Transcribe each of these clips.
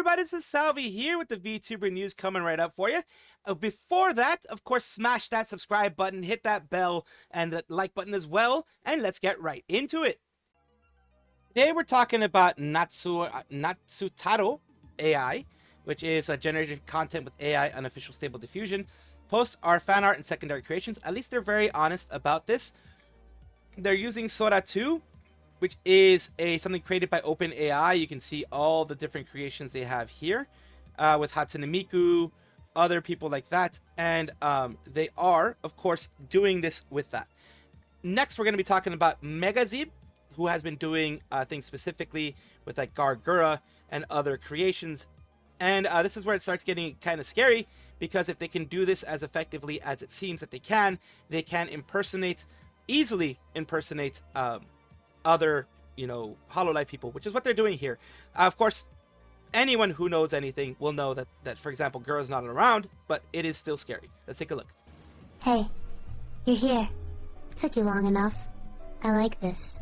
everybody, this is Salvi here with the VTuber news coming right up for you. Before that, of course, smash that subscribe button, hit that bell, and the like button as well, and let's get right into it. Today we're talking about Natsutaro AI, which is generating content with AI unofficial stable diffusion. Posts are fan art and secondary creations. At least they're very honest about this. They're using SORA 2, which is something created by OpenAI. You can see all the different creations they have here with Hatsune Miku, other people like that. And they are, of course, doing this with that. Next, we're going to be talking about Megazib, who has been doing things specifically with like Gura and other creations. And this is where it starts getting kind of scary, because if they can do this as effectively as it seems that they can easily impersonate other, Hololive people, which is what they're doing here. Of course, anyone who knows anything will know that for example, Gura's not around, but it is still scary. Let's take a look. Hey, you're here. Took you long enough. I like this.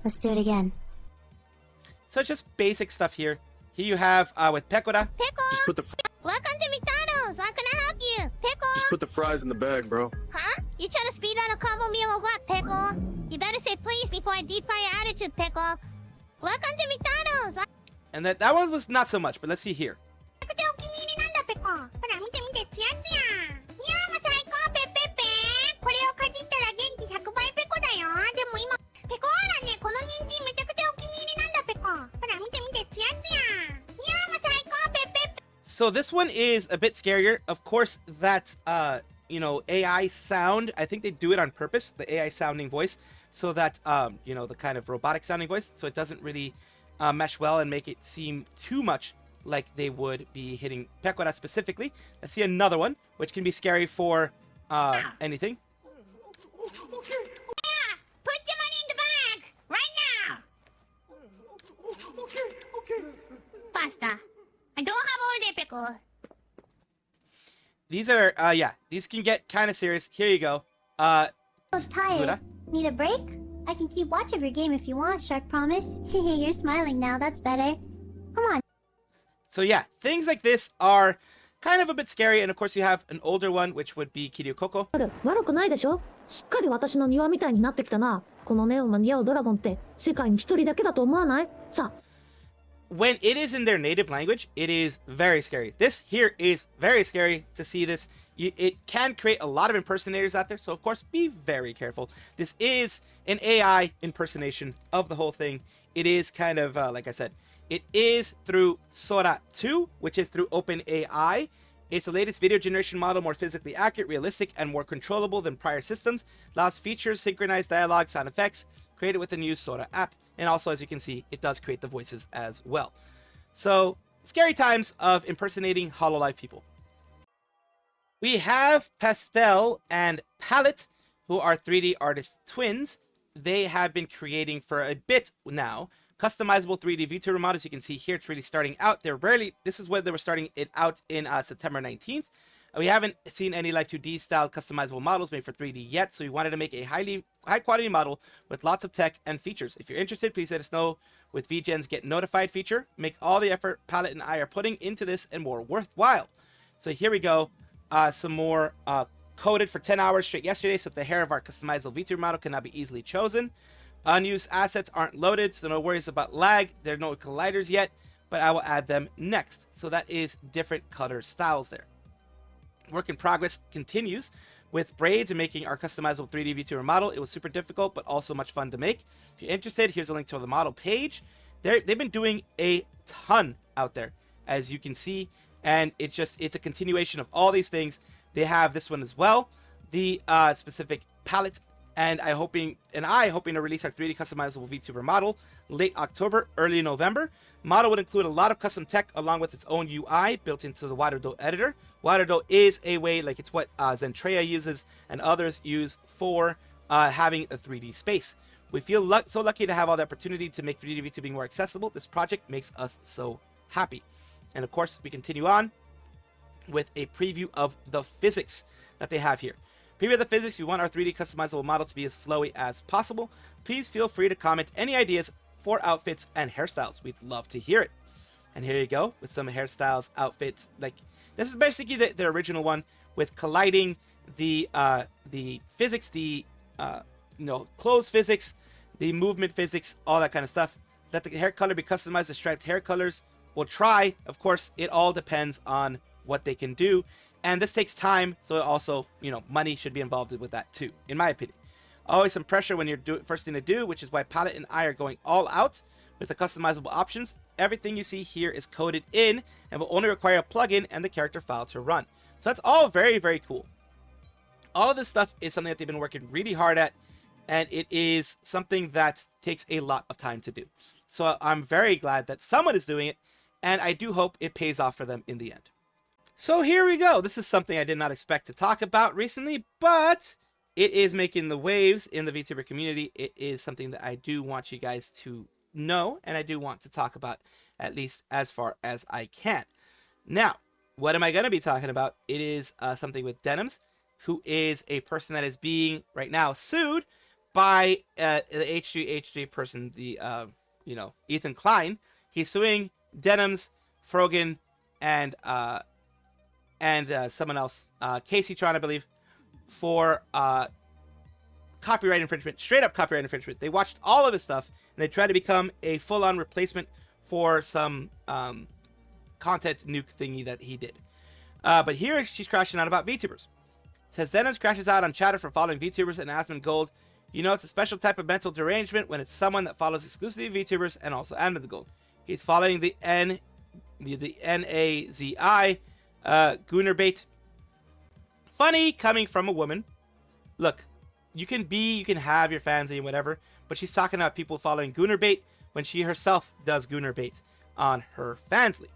Let's do it again. So it's just basic stuff here. Here you have with Pekora. Just put the Welcome to McDonald's. How can I help you? Pickle? just put the fries in the bag, bro. Huh? You trying to speed run a combo meal or what, Pickle? You better say please before I deep fry your attitude, Pickle. Welcome to McDonald's. And that one was not so much, but let's see here. So this one is a bit scarier. Of course, that AI sound, I think they do it on purpose, the AI sounding voice, so that the kind of robotic sounding voice, so it doesn't really mesh well and make it seem too much like they would be hitting Pekora specifically. Let's see another one, which can be scary for anything. Put your money in the bag right now. Faster. I don't have all day, Pickle. These are, these can get kind of serious. Here you go. I was tired. Gura? Need a break? I can keep watch of your game if you want, Shark Promise. You're smiling now, that's better. Come on. So yeah, things like this are kind of a bit scary, and of course you have an older one, which would be Kiryuu Coco. 悪くないでしょ。しっかり私の庭みたいになってきたな。このネオンが似合うドラゴンって世界に一人だけだと思わない？さあ。When it is in their native language, it is very scary. This here is very scary to see this. It can create a lot of impersonators out there, so of course be very careful. This is an AI impersonation of the whole thing. It is kind of, like I said, it is through SORA 2, which is through OpenAI. It's the latest video generation model, more physically accurate, realistic, and more controllable than prior systems. Lots of features, synchronized dialogue, sound effects, created with the new SORA app. And also, as you can see, it does create the voices as well. So, scary times of impersonating Hololive people. We have Pastel and Palette, who are 3D artist twins. They have been creating for a bit now customizable 3D VTuber models. You can see here, it's really starting out. This is where they were starting it out in September 19th. We haven't seen any Live 2D style customizable models made for 3D yet, so we wanted to make a high quality model with lots of tech and features. If you're interested, please let us know with VGen's Get Notified feature. Make all the effort Palette and I are putting into this and more worthwhile. So here we go. Some more coded for 10 hours straight yesterday, so the hair of our customizable VTuber model cannot be easily chosen. Unused assets aren't loaded, so no worries about lag. There are no colliders yet, but I will add them next. So that is different color styles there. Work in progress continues with braids and making our customizable 3D VTuber model. It was super difficult, but also much fun to make. If you're interested, here's a link to the model page. They've been doing a ton out there, as you can see, and it's a continuation of all these things. They have this one as well, the specific palette, and I hoping to release our 3D customizable VTuber model late October, early November. Model would include a lot of custom tech along with its own UI built into the Waterdo editor. Waterdo is a way, like it's what Zentreya uses and others use for having a 3D space. We feel so lucky to have all the opportunity to make 3D VTubing more accessible. This project makes us so happy. And of course, we continue on with a preview of the physics that they have here. Preview of the physics, we want our 3D customizable model to be as flowy as possible. Please feel free to comment any ideas for outfits and hairstyles. We'd love to hear it. And here you go with some hairstyles, outfits. Like, this is basically the original one with colliding the physics, the clothes physics, the movement physics, all that kind of stuff. Let the hair color be customized to striped hair colors. We'll try. Of course, it all depends on what they can do. And this takes time, so also, money should be involved with that too, in my opinion. Always some pressure when you're first thing to do, which is why Palette and I are going all out with the customizable options. Everything you see here is coded in and will only require a plugin and the character file to run. So that's all very, very cool. All of this stuff is something that they've been working really hard at, and it is something that takes a lot of time to do. So I'm very glad that someone is doing it, and I do hope it pays off for them in the end. So here we go. This is something I did not expect to talk about recently, but it is making the waves in the VTuber community. It is something that I do want you guys to know, and I do want to talk about at least as far as I can. Now, what am I going to be talking about? It is something with Denims, who is a person that is being right now sued by the H3 person, the Ethan Klein. He's suing Denims, Frogan, and someone else, Casey Tron, I believe, for copyright infringement, straight up copyright infringement. They watched all of his stuff and they tried to become a full-on replacement for some content nuke thingy that he did. But here she's crashing out about VTubers. It says Denims crashes out on chatter for following VTubers and Asmon Gold. It's a special type of mental derangement when it's someone that follows exclusively VTubers and also Asmon Gold. He's following the NAZI Gooner bait. Funny coming from a woman. Look, you can have your fans and whatever, but she's talking about people following Gooner bait when she herself does Gooner bait on her fansly.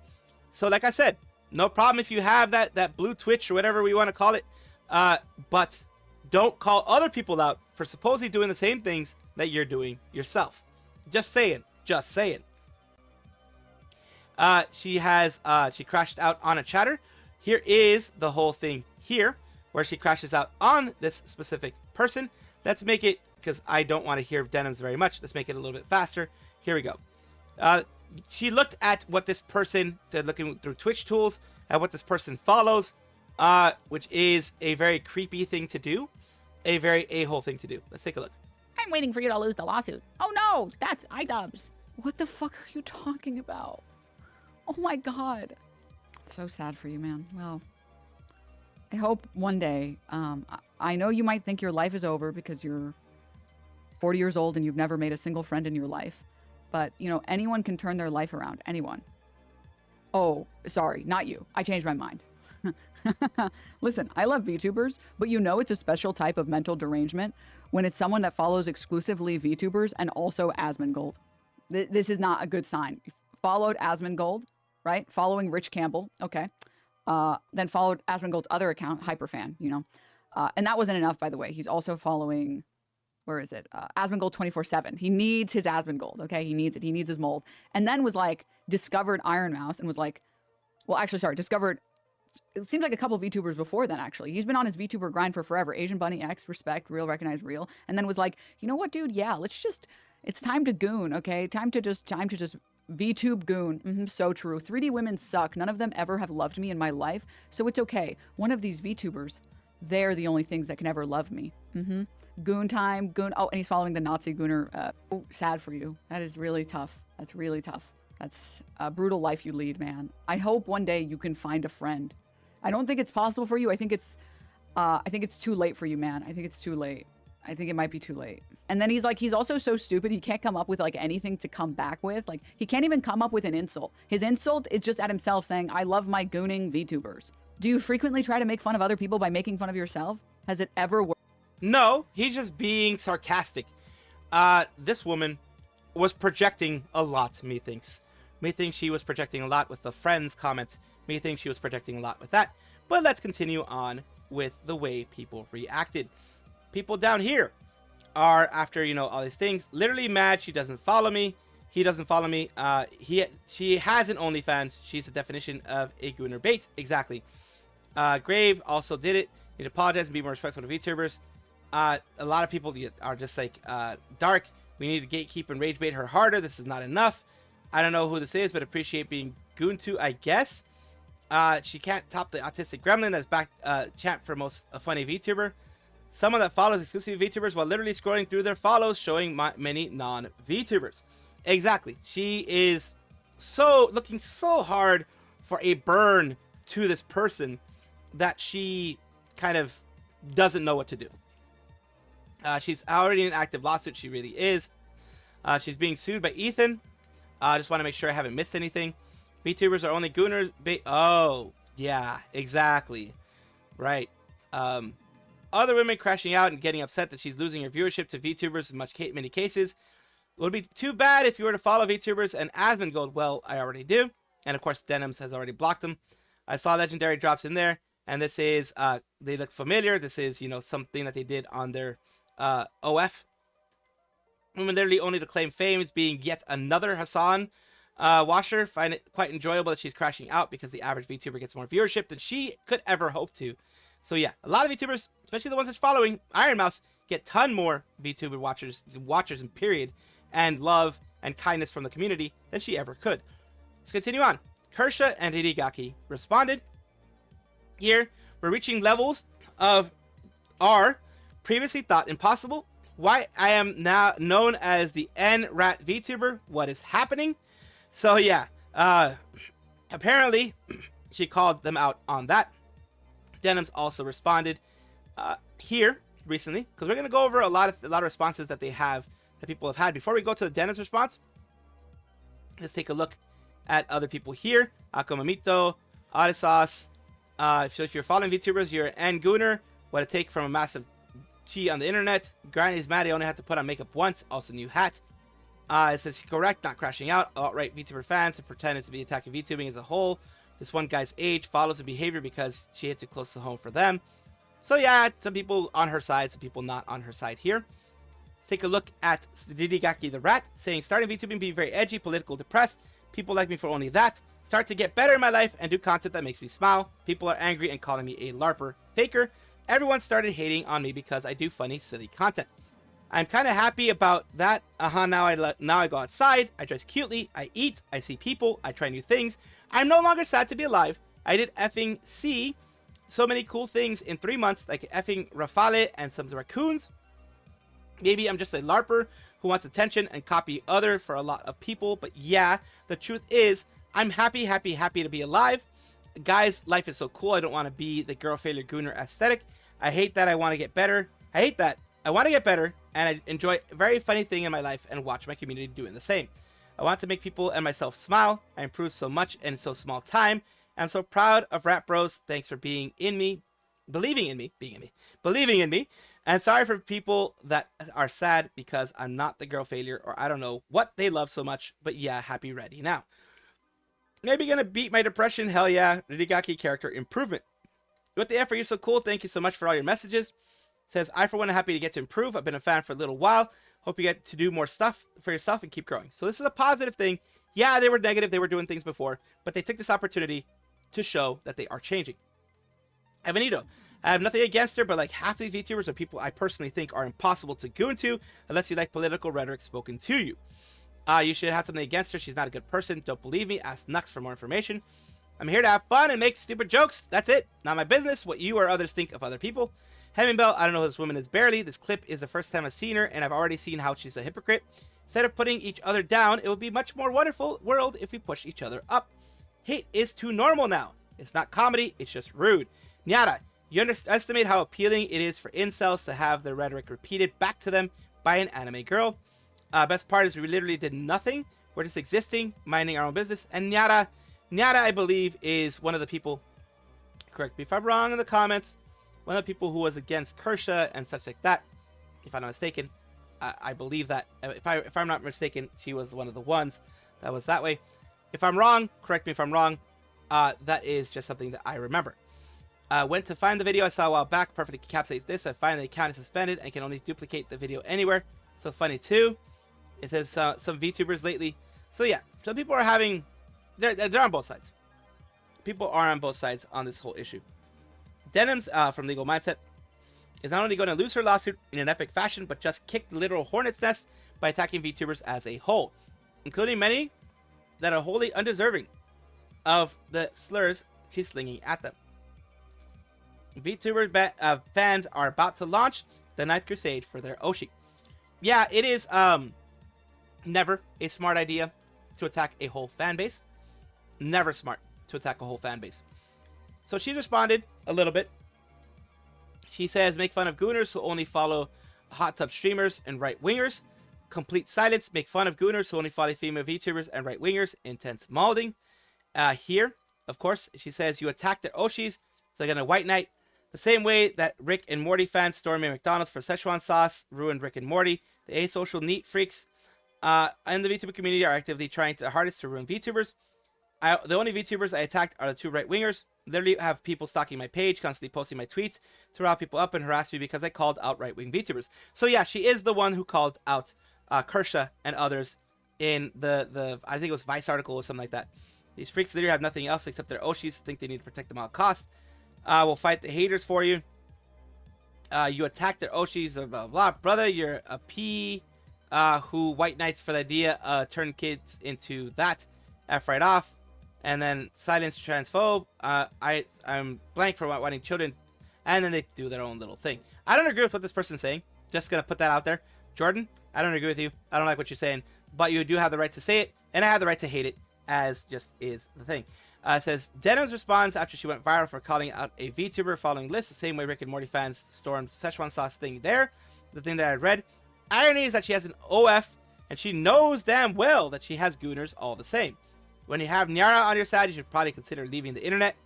So like I said, no problem if you have that blue Twitch or whatever we want to call it, but don't call other people out for supposedly doing the same things that you're doing yourself. Just saying. She crashed out on a chatter. Here is the whole thing here, where she crashes out on this specific person. Let's make it, because I don't want to hear Denims very much, let's make it a little bit faster. Here we go. She looked at what this person, looking through Twitch tools, at what this person follows, which is a very creepy thing to do, a very a-hole thing to do. Let's take a look. I'm waiting for you to lose the lawsuit. Oh no, that's iDubbbz. What the fuck are you talking about? Oh my god. So sad for you, man. Well, I hope one day, I know you might think your life is over because you're 40 years old and you've never made a single friend in your life. But, anyone can turn their life around. Anyone. Oh, sorry, not you. I changed my mind. Listen, I love VTubers, but it's a special type of mental derangement when it's someone that follows exclusively VTubers and also Asmon Gold. This is not a good sign. You followed Asmon Gold, right? Following Rich Campbell, okay. Then followed Asmon Gold's other account, Hyperfan, and that wasn't enough, by the way. He's also following, where is it? Asmon Gold 24/7. He needs his Asmon Gold, okay? He needs it. He needs his mold. And then was discovered Iron Mouse and was discovered, it seems like a couple VTubers before then, actually. He's been on his VTuber grind for forever. Asian Bunny X, respect, real, recognize, real. And then was you know what, dude? Yeah, it's time to goon, okay? Time to just VTube goon. So true. 3D women suck. None of them ever have loved me in my life. So it's okay. One of these VTubers, they're the only things that can ever love me. Goon time. Goon. Oh, and he's following the Nazi gooner. Sad for you. That is really tough. That's really tough. That's a brutal life you lead, man. I hope one day you can find a friend. I don't think it's possible for you. I think it's too late for you, man. I think it's too late. I think it might be too late. And then he's also so stupid. He can't come up with anything to come back with. He can't even come up with an insult. His insult is just at himself saying, I love my gooning VTubers. Do you frequently try to make fun of other people by making fun of yourself? Has it ever worked? No, he's just being sarcastic. This woman was projecting a lot, methinks. Methinks she was projecting a lot with the friends comment. Methinks she was projecting a lot with that. But let's continue on with the way people reacted. People down here are, after all these things, literally mad she doesn't follow me. He doesn't follow me. She has an OnlyFans. She's the definition of a gooner bait. Exactly. Grave also did it. Need to apologize and be more respectful to VTubers. A lot of people are just Dark, we need to gatekeep and rage bait her harder. This is not enough. I don't know who this is, but appreciate being Guntu, I guess. She can't top the autistic gremlin that's back champ for most funny VTuber. Someone that follows exclusive VTubers while literally scrolling through their follows, showing many non-VTubers. Exactly. She is looking so hard for a burn to this person that she kind of doesn't know what to do. She's already in an active lawsuit. She really is. She's being sued by Ethan. I just want to make sure I haven't missed anything. VTubers are only gooners. Oh, yeah, exactly. Right. Other women crashing out and getting upset that she's losing her viewership to VTubers in many cases. It would be too bad if you were to follow VTubers and Asmongold. Well, I already do. And of course, Denims has already blocked them. I saw legendary drops in there. And this is, they look familiar. This is, something that they did on their OF. Women literally only to claim fame as being yet another Hassan washer. Find it quite enjoyable that she's crashing out because the average VTuber gets more viewership than she could ever hope to. So yeah, a lot of VTubers, especially the ones that's following Iron Mouse, get ton more VTuber watchers in period, and love and kindness from the community than she ever could. Let's continue on. Kersha and Hidegaki responded. Here, we're reaching levels of R previously thought impossible. Why I am now known as the N-Rat VTuber. What is happening? So yeah, apparently she called them out on that. Denims also responded here recently, because we're going to go over a lot of responses that people have had. Before we go to the Denims response, let's take a look at other people here. Akomamito, Adisas. If you're following VTubers, you're an N-Gooner. What it take from a massive Chi on the internet. Granny's mad, he only had to put on makeup once. Also new hat. It says correct, not crashing out. Alt-right VTuber fans have pretended to be attacking VTubing as a whole. This one guy's age follows the behavior because she hit too close to home for them. So yeah, some people on her side, some people not on her side here. Let's take a look at Didigaki the Rat, saying, starting VTubing, be very edgy, political, depressed. People like me for only that. Start to get better in my life and do content that makes me smile. People are angry and calling me a LARPer faker. Everyone started hating on me because I do funny, silly content. I'm kind of happy about that. Now I go outside, I dress cutely, I eat, I see people, I try new things. I'm no longer sad to be alive. I did effing see so many cool things in 3 months, like effing Rafale and some raccoons. Maybe I'm just a LARPer who wants attention and copy other for a lot of people. But yeah, the truth is, I'm happy to be alive. Guys, life is so cool. I don't want to be the girl failure gooner aesthetic. I hate that I want to get better. I hate that. I want to get better, and I enjoy a very funny thing in my life and watch my community doing the same. I want to make people and myself smile. I improved so much in so small time. I'm so proud of Rat Bros. Thanks for being in me, believing in me. And sorry for people that are sad because I'm not the girl failure, or I don't know what they love so much. But yeah, happy ready now. Maybe gonna beat my depression. Hell yeah. Ririgaki character improvement. What the F, are you so cool? Thank you so much for all your messages. Says, I for one am happy to get to improve. I've been a fan for a little while. Hope you get to do more stuff for yourself and keep growing. So this is a positive thing. Yeah, they were negative. They were doing things before, but they took this opportunity to show that they are changing. Evanito, I have nothing against her, but like half these VTubers are people I personally think are impossible to goon to unless you like political rhetoric spoken to you. You should have something against her. She's not a good person. Don't believe me. Ask Nux for more information. I'm here to have fun and make stupid jokes. That's it. Not my business what you or others think of other people. Hemmingbell, I don't know who this woman is barely. This clip is the first time I've seen her, and I've already seen how she's a hypocrite. Instead of putting each other down, it would be a much more wonderful world if we push each other up. Hate is too normal now. It's not comedy, it's just rude. Nyara, you underestimate how appealing it is for incels to have their rhetoric repeated back to them by an anime girl. Best part is we literally did nothing. We're just existing, minding our own business. And Nyara, I believe, is one of the people, correct me if I'm wrong in the comments, one of the people who was against Kersha and such like that. If I'm not mistaken, I believe that. If I'm not mistaken, she was one of the ones that was that way. If I'm wrong, correct me if I'm wrong. That is just something that I remember. Went to find the video I saw a while back, perfectly encapsulates this. I find the account is suspended and can only duplicate the video anywhere. So funny too. It says some VTubers lately. So yeah, some people are having, they're on both sides. People are on both sides on this whole issue. Denims from Legal Mindset is not only going to lose her lawsuit in an epic fashion, but just kick the literal hornet's nest by attacking VTubers as a whole, including many that are wholly undeserving. of the slurs she's slinging at them. VTuber fans are about to launch the Ninth Crusade for their Oshi. Yeah, it is never a smart idea to attack a whole fan base. Never smart to attack a whole fan base. So she responded a little bit. She says, make fun of gooners who only follow hot tub streamers and right-wingers. Complete silence. Make fun of gooners who only follow female VTubers and right-wingers. Intense malding. Here, of course, she says, you attack their Oshis. So they're gonna White Knight. The same way that Rick and Morty fans storming McDonald's for Szechuan sauce ruined Rick and Morty. The asocial neat freaks in the VTuber community are actively trying their hardest to ruin VTubers. The only VTubers I attacked are the two right-wingers. Literally have people stalking my page, constantly posting my tweets to rile people up and harass me because I called out right-wing VTubers. So yeah, she is the one who called out Kersha and others in the I think it was Vice article or something like that. These freaks literally have nothing else except their Oshis, think they need to protect them at all costs. We'll fight the haters for you. You attack their Oshis, blah, blah, blah. Brother, you're a P who White Knights for the idea, turn kids into that. F right off. And then silence transphobe. I'm blank for wanting children. And then they do their own little thing. I don't agree with what this person's saying. Just gonna put that out there. Jordan, I don't agree with you. I don't like what you're saying. But you do have the right to say it. And I have the right to hate it. As just is the thing. It says, Denims responds after she went viral for calling out a VTuber following lists. The same way Rick and Morty fans stormed Szechuan sauce thing there. The thing that I read. Irony is that she has an OF. And she knows damn well that she has gooners all the same. When you have Nyara on your side, you should probably consider leaving the internet.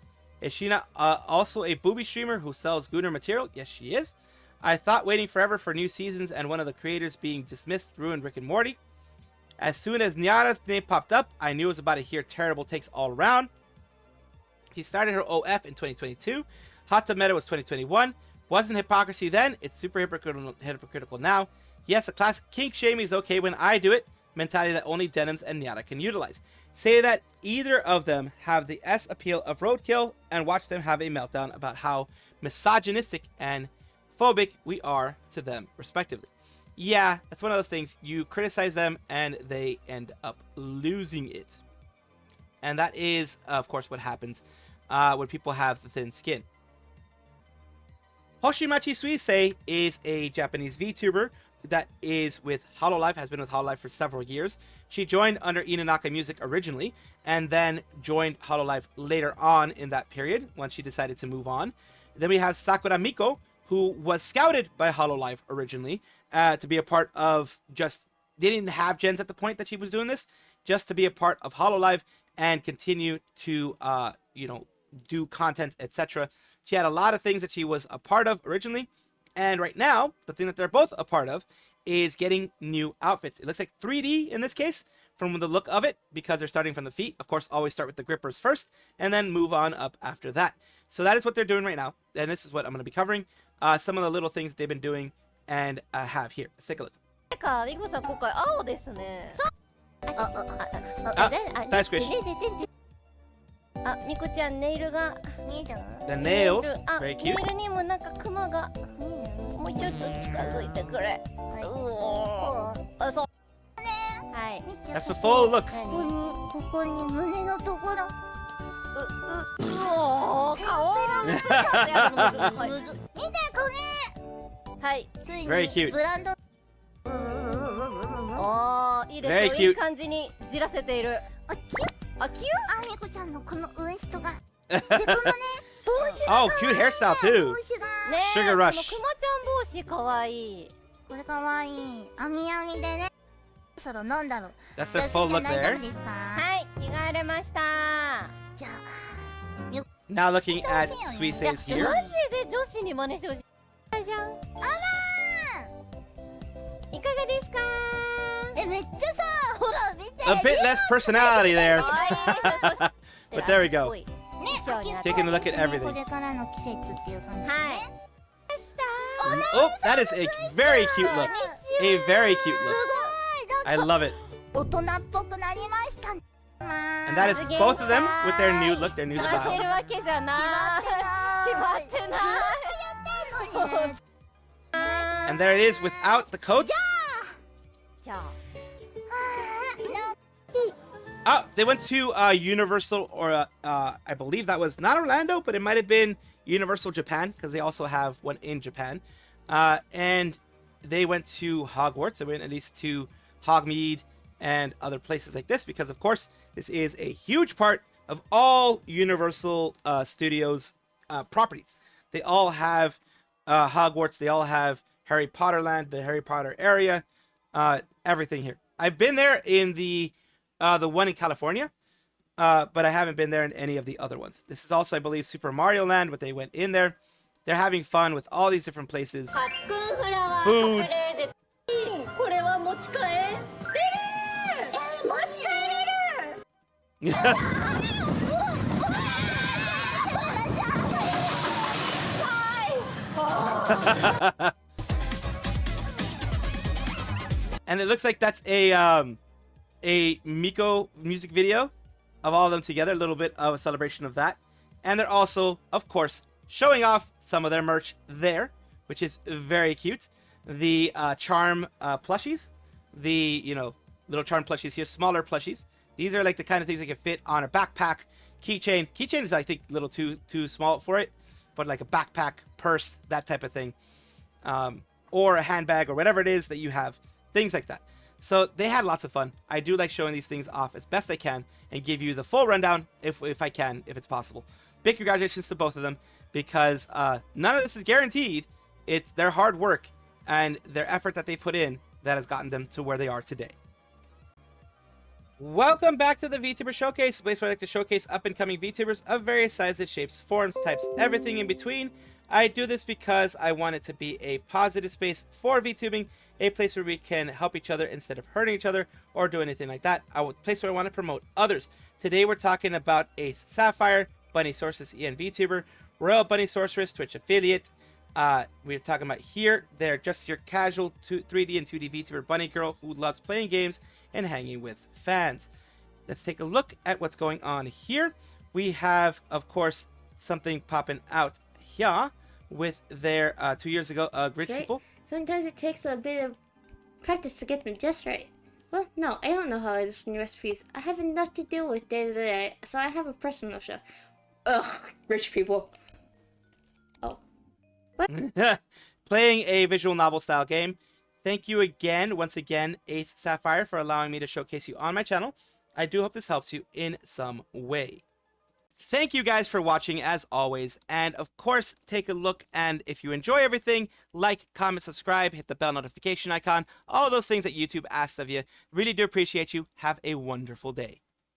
Is she not also a booby streamer who sells gooner material? Yes, she is. I thought waiting forever for new seasons and one of the creators being dismissed ruined Rick and Morty. As soon as Nyara's name popped up, I knew it was about to hear terrible takes all around. He started her OF in 2022. Hot Tub Meta was 2021. Wasn't hypocrisy then. It's super hypocritical now. Yes, a classic kink shaming is okay when I do it. Mentality that only Denims and Nyara can utilize. Say that either of them have the S appeal of roadkill and watch them have a meltdown about how misogynistic and phobic we are to them, respectively. Yeah, that's one of those things. You criticize them and they end up losing it. And that is, of course, what happens when people have the thin skin. Hoshimachi Suisei is a Japanese VTuber that is with Hololive, has been with Hololive for several years. She joined under Inanaka Music originally, and then joined Hololive later on in that period, when she decided to move on. Then we have Sakura Miko, who was scouted by Hololive originally, to be a part of just... They didn't have gens at the point that she was doing this, just to be a part of Hololive and continue to, do content, etc. She had a lot of things that she was a part of originally, and right now, the thing that they're both a part of is getting new outfits. It looks like 3D in this case, from the look of it, because they're starting from the feet. Of course, always start with the grippers first, and then move on up after that. So that is what they're doing right now, and this is what I'm going to be covering. Some of the little things they've been doing, and have here. Let's take a look. ミコさん今回青ですね。Nice squish. あ、ミコちゃんネイルが The nails, あ、 very ネ cute. イルにもなんかクマがもうちょっと近づいてくれ。うおー。あ、そう。はい。 That's the full look. ここに胸のところ。うおー、顔がむずかったやつもむずい。見てこれ。はい。つい Very cute. にブランド。おー、いいです Very よ。 cute. いい感じにじらせている。あ、キュッ。あ、キュあ、ミコちゃんのこのウエストが。で、このね、帽子が。 Oh, cute hairstyle too. 帽子が。ねえ、 Sugar この Rush. クマちゃん帽子かわいい。これかわいい。あみあみでね。そろ飲んだろ。 That's the full look 大丈 there. 夫ですか。はい、着替えれました。じゃあ。 Now looking at Suisei's マ here. ジで女子に真似してほしい。じゃん。あらー。いかがですか。え、めっちゃさ、ほら見て。 A bit less personality there. 可愛いですよ。 But there we go. ね、 Taking a look at everything. これからの季節っていう感じでね。はい。 Oh, that is a very cute look. A very cute す look. ごい。 I love it. 大人っぽくなりました。 And that is both of them with their new look, their new 決まって style. るわけじゃない。決まってない。ずっとやってんのにね。 And there it is without the coats. じゃあ。Oh, they went to Universal, or I believe that was not Orlando, but it might have been Universal Japan, because they also have one in Japan. And they went to Hogwarts. They went at least to Hogsmeade and other places like this, because of course this is a huge part of all Universal Studios properties. They all have Hogwarts. They all have Harry Potter Land, the Harry Potter area, everything here. I've been there in the one in California, but I haven't been there in any of the other ones. This is also, I believe, Super Mario Land, but they went in there. They're having fun with all these different places. Foods. And it looks like that's a Miko music video of all of them together, a little bit of a celebration of that. And they're also, of course, showing off some of their merch there, which is very cute. The charm plushies, the, you know, little charm plushies here, smaller plushies. These are like the kind of things that can fit on a backpack, keychain. Keychain is, I think, a little too small for it, but like a backpack, purse, that type of thing. Or a handbag or whatever it is that you have, things like that. So they had lots of fun. I do like showing these things off as best I can and give you the full rundown if I can, if it's possible. Big congratulations to both of them, because none of this is guaranteed. It's their hard work and their effort that they put in that has gotten them to where they are today. Welcome back to the VTuber Showcase, a place where I like to showcase up-and-coming VTubers of various sizes, shapes, forms, types, everything in between. I do this because I want it to be a positive space for VTubing, a place where we can help each other instead of hurting each other or do anything like that. A place where I want to promote others. Today we're talking about Ace Sapphire, Bunny Sorceress and VTuber, Royal Bunny Sorceress, Twitch affiliate. We're talking about here, they're just your casual 3D and 2D VTuber bunny girl who loves playing games and hanging with fans. Let's take a look at what's going on here. We have, of course, something popping out here with their 2 years ago Rich Right. People. Sometimes it takes a bit of practice to get them just right. Well, no, I don't know how it is from recipes. I have enough to deal with day to day, so I have a personal chef. Ugh, rich people. Oh. What? Playing a visual novel style game. Thank you again, once again, Ace Sapphire, for allowing me to showcase you on my channel. I do hope this helps you in some way. Thank you guys for watching as always, and of course take a look, and if you enjoy everything, like, comment, subscribe, hit the bell notification icon, all those things that YouTube asks of you. Really do appreciate you. Have a wonderful day.